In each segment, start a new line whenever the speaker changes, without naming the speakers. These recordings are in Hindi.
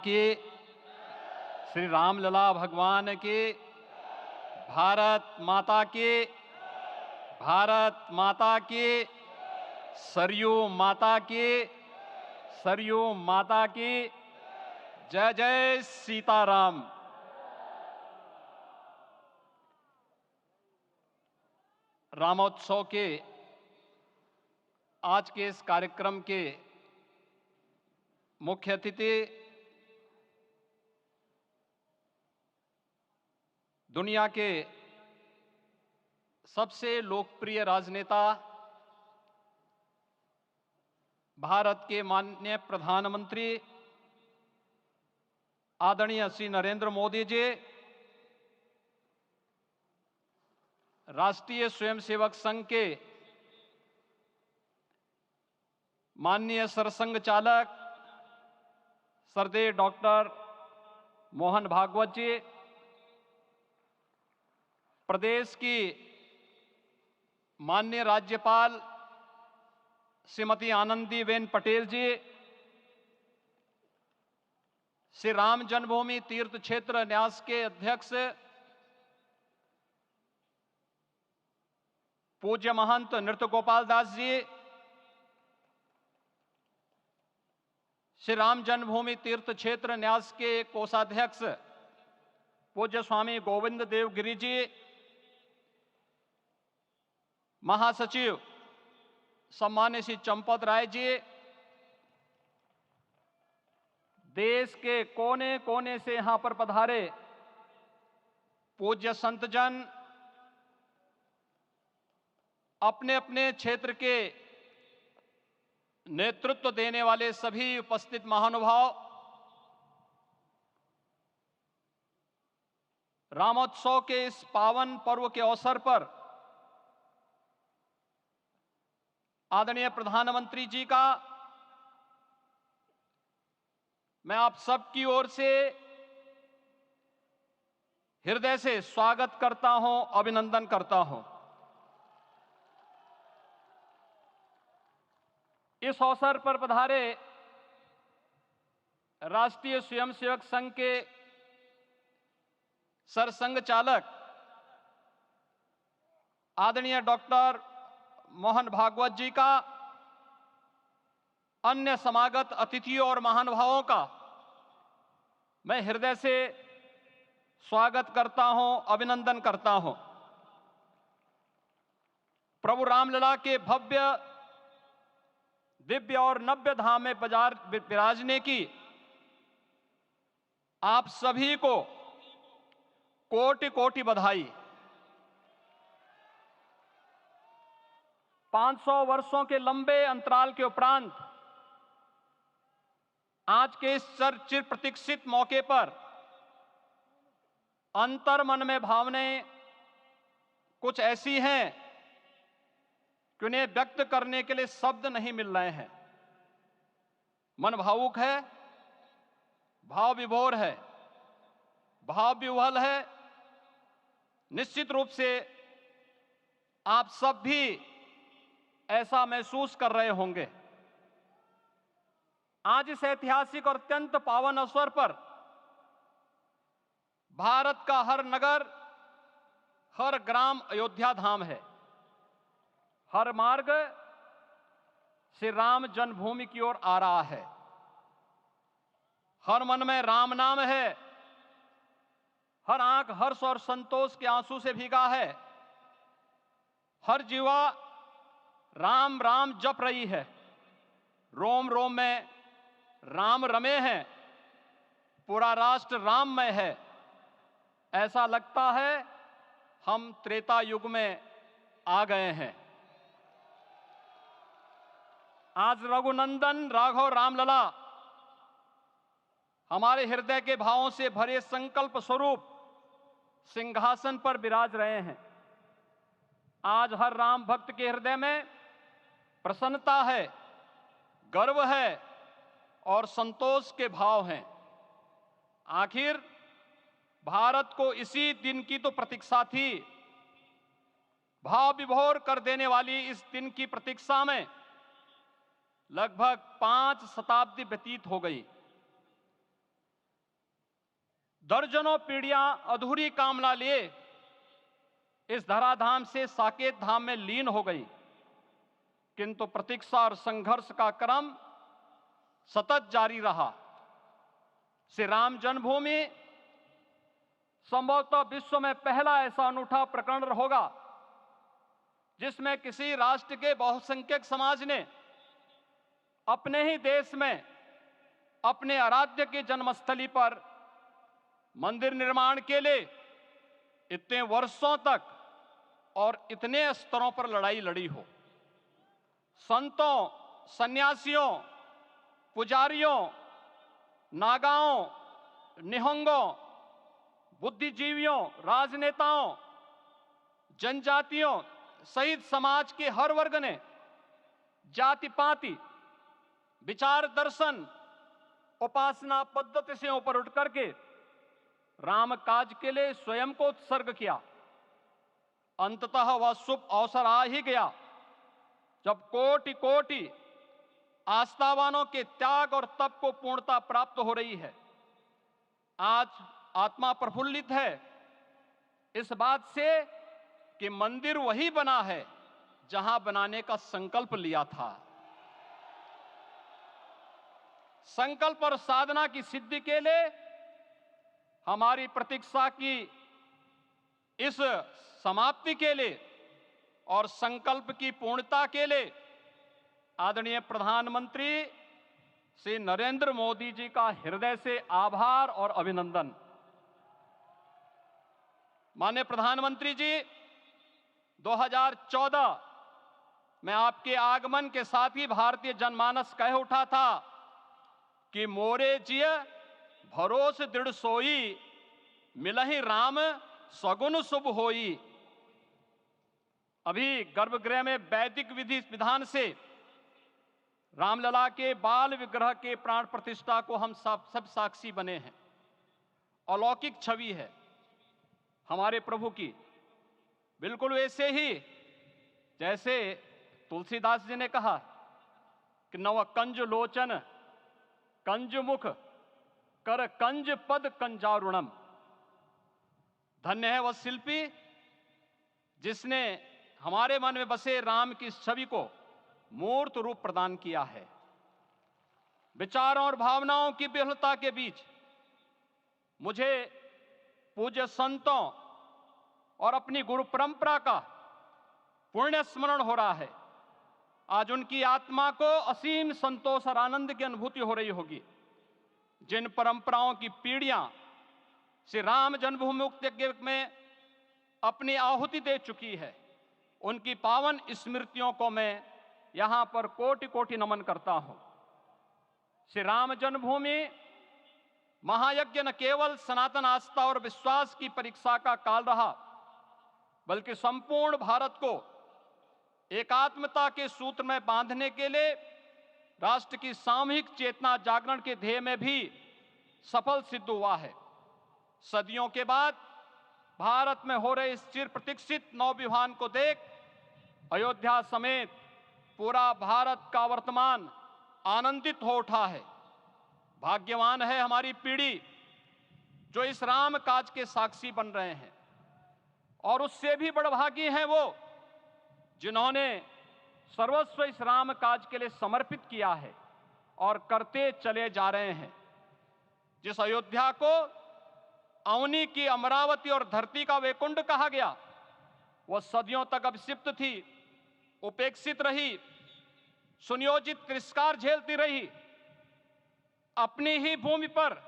की, श्री रामलला भगवान की, भारत माता की, भारत माता की, सरयू माता की, सरयू माता की। जय जय सीताराम। रामोत्सव के आज के इस कार्यक्रम के मुख्य अतिथि दुनिया के सबसे लोकप्रिय राजनेता, भारत के माननीय प्रधानमंत्री आदरणीय श्री नरेंद्र मोदी जी, राष्ट्रीय स्वयंसेवक संघ के माननीय सरसंघ चालक श्रद्धेय डॉक्टर मोहन भागवत जी, प्रदेश की माननीय राज्यपाल श्रीमती आनंदीबेन पटेल जी, श्री राम जन्मभूमि तीर्थ क्षेत्र न्यास के अध्यक्ष पूज्य महंत नृत्य गोपाल दास जी, श्री राम जन्मभूमि तीर्थ क्षेत्र न्यास के कोषाध्यक्ष पूज्य स्वामी गोविंद देव गिरि जी, महासचिव सम्मान्य श्री चंपत राय जी, देश के कोने कोने से यहां पर पधारे पूज्य संतजन, अपने अपने क्षेत्र के नेतृत्व देने वाले सभी उपस्थित महानुभाव, रामोत्सव के इस पावन पर्व के अवसर पर आदरणीय प्रधानमंत्री जी का मैं आप सबकी ओर से हृदय से स्वागत करता हूं, अभिनंदन करता हूं। इस अवसर पर पधारे राष्ट्रीय स्वयंसेवक संघ के सरसंघ चालक आदरणीय डॉक्टर मोहन भागवत जी का, अन्य समागत अतिथियों और महानुभावों का मैं हृदय से स्वागत करता हूं, अभिनंदन करता हूं। प्रभु रामलला के भव्य, दिव्य और नव्य धाम में विराजने की आप सभी को कोटि कोटि बधाई। 500 वर्षों के लंबे अंतराल के उपरांत आज के इस चिर प्रतीक्षित मौके पर अंतर मन में भावनाएं कुछ ऐसी हैं कि उन्हें व्यक्त करने के लिए शब्द नहीं मिल रहे हैं। मन भावुक है, भाव विभोर है, भाव विह्वल है। निश्चित रूप से आप सब भी ऐसा महसूस कर रहे होंगे। आज इस ऐतिहासिक और अत्यंत पावन अवसर पर भारत का हर नगर, हर ग्राम अयोध्या धाम है। हर मार्ग श्री राम जन्मभूमि की ओर आ रहा है। हर मन में राम नाम है, हर आंख हर्ष और संतोष के आंसू से भीगा है। हर जीवा राम राम जप रही है। रोम रोम में राम रमे हैं, पूरा राष्ट्र राममय है। ऐसा लगता है हम त्रेता युग में आ गए हैं। आज रघुनंदन राघव रामलला हमारे हृदय के भावों से भरे संकल्प स्वरूप सिंहासन पर विराज रहे हैं। आज हर राम भक्त के हृदय में प्रसन्नता है, गर्व है और संतोष के भाव हैं। आखिर भारत को इसी दिन की तो प्रतीक्षा थी। भाव विभोर कर देने वाली इस दिन की प्रतीक्षा में लगभग 5 शताब्दी व्यतीत हो गई। दर्जनों पीढ़ियां अधूरी कामना लिए इस धराधाम से साकेत धाम में लीन हो गई, किंतु प्रतीक्षा और संघर्ष का क्रम सतत जारी रहा। श्री राम जन्मभूमि संभवतः विश्व में पहला ऐसा अनूठा प्रकरण होगा जिसमें किसी राष्ट्र के बहुसंख्यक समाज ने अपने ही देश में अपने आराध्य की जन्मस्थली पर मंदिर निर्माण के लिए इतने वर्षों तक और इतने स्तरों पर लड़ाई लड़ी हो। संतों, सन्यासियों, पुजारियों, नागाओं, निहंगों, बुद्धिजीवियों, राजनेताओं, जनजातियों सहित समाज के हर वर्ग ने जाति पाति, विचार दर्शन, उपासना पद्धति से ऊपर उठ करके राम काज के लिए स्वयं को उत्सर्ग किया। अंततः वह शुभ अवसर आ ही गया जब कोटि कोटि आस्थावानों के त्याग और तप को पूर्णता प्राप्त हो रही है। आज आत्मा प्रफुल्लित है इस बात से कि मंदिर वही बना है जहां बनाने का संकल्प लिया था। संकल्प और साधना की सिद्धि के लिए हमारी प्रतीक्षा की इस समाप्ति के लिए और संकल्प की पूर्णता के लिए आदरणीय प्रधानमंत्री श्री नरेंद्र मोदी जी का हृदय से आभार और अभिनंदन। माननीय प्रधानमंत्री जी, 2014 में आपके आगमन के साथ ही भारतीय जनमानस कह उठा था कि मोरे जिय भरोस दृढ़ सोई, मिलहि राम सगुन शुभ होई। अभी गर्भगृह में वैदिक विधि विधान से रामलला के बाल विग्रह के प्राण प्रतिष्ठा को हम सब साक्षी बने हैं। अलौकिक छवि है हमारे प्रभु की, बिल्कुल वैसे ही जैसे तुलसीदास जी ने कहा कि नव कंज लोचन कंज मुख कर कंज पद कंजारुणम। धन्य है वह शिल्पी जिसने हमारे मन में बसे राम की छवि को मूर्त रूप प्रदान किया है। विचारों और भावनाओं की विहलता के बीच मुझे पूज्य संतों और अपनी गुरु परंपरा का पुण्य स्मरण हो रहा है। आज उनकी आत्मा को असीम संतोष और आनंद की अनुभूति हो रही होगी। जिन परंपराओं की पीढ़ियां श्री राम जन्मभूमि मुक्ति यज्ञ में अपनी आहुति दे चुकी है, उनकी पावन स्मृतियों को मैं यहां पर कोटि कोटि नमन करता हूं। श्री राम जन्मभूमि महायज्ञ न केवल सनातन आस्था और विश्वास की परीक्षा का काल रहा, बल्कि संपूर्ण भारत को एकात्मता के सूत्र में बांधने के लिए राष्ट्र की सामूहिक चेतना जागरण के ध्येय में भी सफल सिद्ध हुआ है। सदियों के बाद भारत में हो रहे इस चिर प्रतीक्षित नवविवाह को देख अयोध्या समेत पूरा भारत का वर्तमान आनंदित हो उठा है। भाग्यवान है हमारी पीढ़ी जो इस राम काज के साक्षी बन रहे हैं, और उससे भी बड़भागी हैं वो जिन्होंने सर्वस्व इस राम काज के लिए समर्पित किया है और करते चले जा रहे हैं। जिस अयोध्या को अवनी की अमरावती और धरती का वैकुंठ कहा गया, वह सदियों तक अभिषिप्त थी, उपेक्षित रही, सुनियोजित तिरस्कार झेलती रही। अपनी ही भूमि पर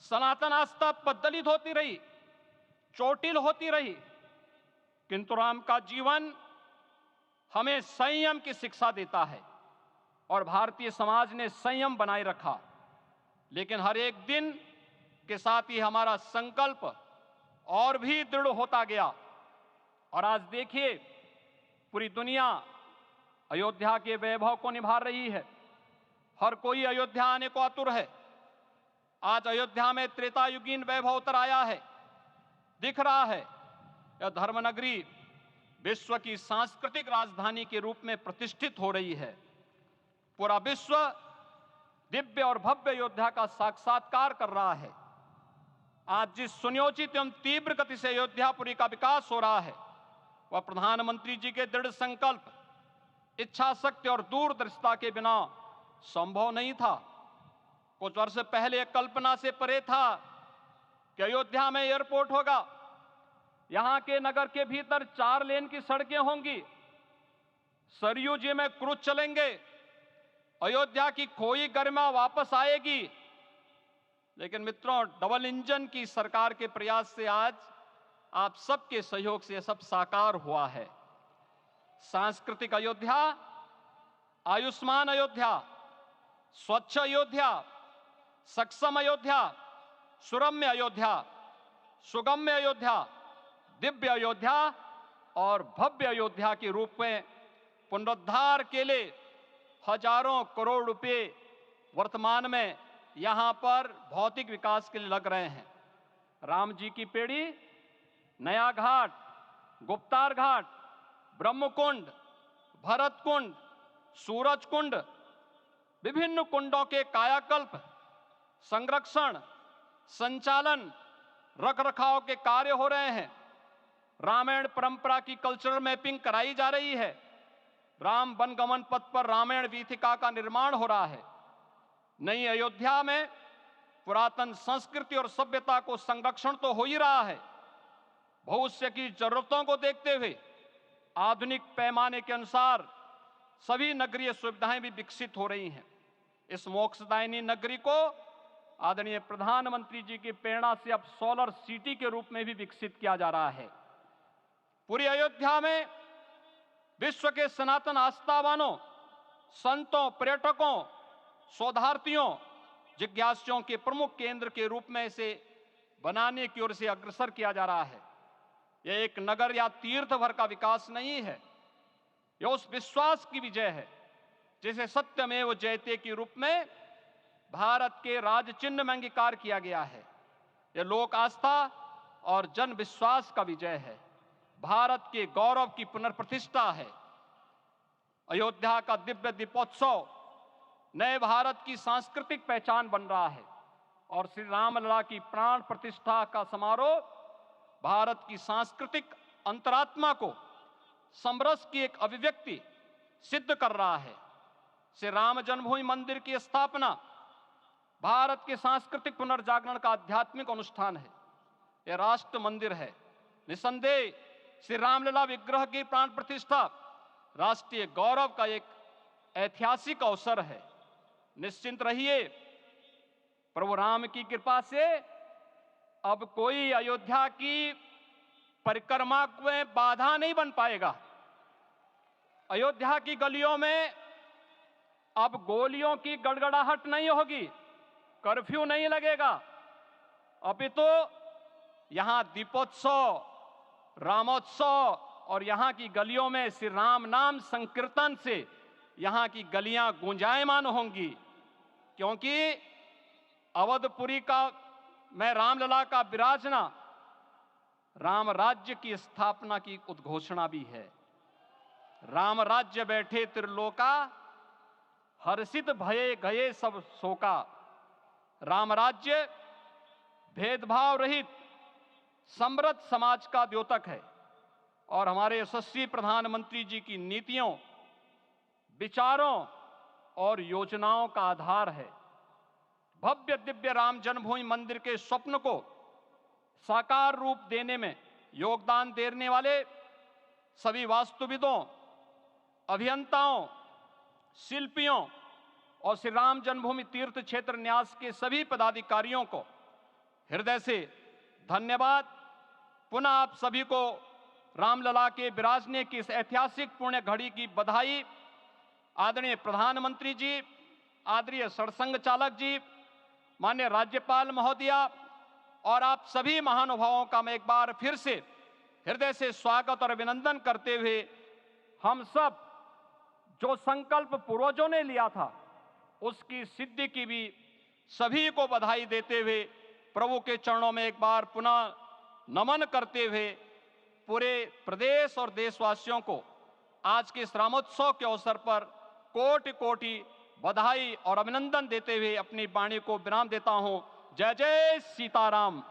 सनातन आस्था पद्दलित होती रही, चोटिल होती रही, किंतु राम का जीवन हमें संयम की शिक्षा देता है और भारतीय समाज ने संयम बनाए रखा। लेकिन हर एक दिन के साथ ही हमारा संकल्प और भी दृढ़ होता गया, और आज देखिए पूरी दुनिया अयोध्या के वैभव को निभा रही है। हर कोई अयोध्या आने को आतुर है। आज अयोध्या में त्रेतायुगीन वैभव उतर आया है। दिख रहा है यह धर्मनगरी विश्व की सांस्कृतिक राजधानी के रूप में प्रतिष्ठित हो रही है। पूरा विश्व दिव्य और भव्य अयोध्या का साक्षात्कार कर रहा है। आज जिस सुनियोजित एवं तीव्र गति से अयोध्यापुरी का विकास हो रहा है, वह प्रधानमंत्री जी के दृढ़ संकल्प, इच्छा शक्ति और दूरदर्शिता के बिना संभव नहीं था। कुछ वर्ष पहले कल्पना से परे था कि अयोध्या में एयरपोर्ट होगा, यहां के नगर के भीतर 4 लेन की सड़कें होंगी, सरयू जी में क्रूज चलेंगे, अयोध्या की खोई गरिमा वापस आएगी। लेकिन मित्रों, डबल इंजन की सरकार के प्रयास से आज आप सबके सहयोग से यह सब साकार हुआ है। सांस्कृतिक अयोध्या, आयुष्मान अयोध्या, स्वच्छ अयोध्या, सक्षम अयोध्या, सुरम्य अयोध्या, सुगम्य अयोध्या, दिव्य अयोध्या और भव्य अयोध्या के रूप में पुनरुद्धार के लिए हजारों करोड़ रुपए वर्तमान में यहां पर भौतिक विकास के लिए लग रहे हैं। राम जी की पेड़ी, नया घाट, गुप्तार घाट, ब्रह्मकुंड, भरत कुंड, सूरज कुंड, विभिन्न कुंडों के कायाकल्प, संरक्षण, संचालन, रखरखाव के कार्य हो रहे हैं। रामायण परंपरा की कल्चरल मैपिंग कराई जा रही है। राम वनगमन पथ पर रामायण वीथिका का निर्माण हो रहा है। नई अयोध्या में पुरातन संस्कृति और सभ्यता को संरक्षण तो हो ही रहा है, भविष्य की जरूरतों को देखते हुए आधुनिक पैमाने के अनुसार सभी नगरीय सुविधाएं भी विकसित हो रही हैं। इस मोक्षदायिनी नगरी को आदरणीय प्रधानमंत्री जी की प्रेरणा से अब सोलर सिटी के रूप में भी विकसित किया जा रहा है। पूरी अयोध्या में विश्व के सनातन आस्थावानों, संतों, पर्यटकों, शोधार्थियों, जिज्ञासुओं के प्रमुख केंद्र के रूप में इसे बनाने की ओर से अग्रसर किया जा रहा है। यह एक नगर या तीर्थ भर का विकास नहीं है, यह उस विश्वास की विजय है जिसे सत्यमेव जयते के रूप में भारत के राज चिन्ह में अंगीकार किया गया है। यह लोक आस्था और जन विश्वास का विजय है, भारत के गौरव की पुनर्प्रतिष्ठा है। अयोध्या का दिव्य दीपोत्सव नए भारत की सांस्कृतिक पहचान बन रहा है और श्री रामलला की प्राण प्रतिष्ठा का समारोह भारत की सांस्कृतिक अंतरात्मा को समरस की एक अभिव्यक्ति सिद्ध कर रहा है। श्री राम जन्मभूमि मंदिर की स्थापना भारत के सांस्कृतिक पुनर्जागरण का आध्यात्मिक अनुष्ठान है। यह राष्ट्र मंदिर है। निसंदेह श्री रामलला विग्रह की प्राण प्रतिष्ठा राष्ट्रीय गौरव का एक ऐतिहासिक अवसर है। निश्चिंत रहिए, प्रभु राम की कृपा से अब कोई अयोध्या की परिक्रमा में बाधा नहीं बन पाएगा। अयोध्या की गलियों में अब गोलियों की गड़गड़ाहट नहीं होगी, कर्फ्यू नहीं लगेगा। अभी तो यहां दीपोत्सव, रामोत्सव और यहां की गलियों में श्री राम नाम संकीर्तन से यहां की गलियां गुंजायमान होंगी, क्योंकि अवधपुरी का मैं रामलला का विराजना राम राज्य की स्थापना की उद्घोषणा भी है। राम राज्य बैठे त्रिलोका, हर्षित भये गए सब शोका। राम राज्य भेदभाव रहित समृद्ध समाज का द्योतक है और हमारे यशस्वी प्रधानमंत्री जी की नीतियों, विचारों और योजनाओं का आधार है। भव्य दिव्य राम जन्मभूमि मंदिर के स्वप्न को साकार रूप देने में योगदान देने वाले सभी वास्तुविदों, अभियंताओं, शिल्पियों और श्री राम जन्मभूमि तीर्थ क्षेत्र न्यास के सभी पदाधिकारियों को हृदय से धन्यवाद। पुनः आप सभी को रामलला के विराजने की इस ऐतिहासिक पुण्य घड़ी की बधाई। आदरणीय प्रधानमंत्री जी, आदरणीय सरसंघ चालक जी, माननीय राज्यपाल महोदया और आप सभी महानुभावों का मैं एक बार फिर से हृदय से स्वागत और अभिनंदन करते हुए हम सब जो संकल्प पूर्वजों ने लिया था उसकी सिद्धि की भी सभी को बधाई देते हुए प्रभु के चरणों में एक बार पुनः नमन करते हुए पूरे प्रदेश और देशवासियों को आज के इस रामोत्सव के अवसर पर कोटि कोटि बधाई और अभिनंदन देते हुए अपनी वाणी को विराम देता हूं। जय जय सीताराम।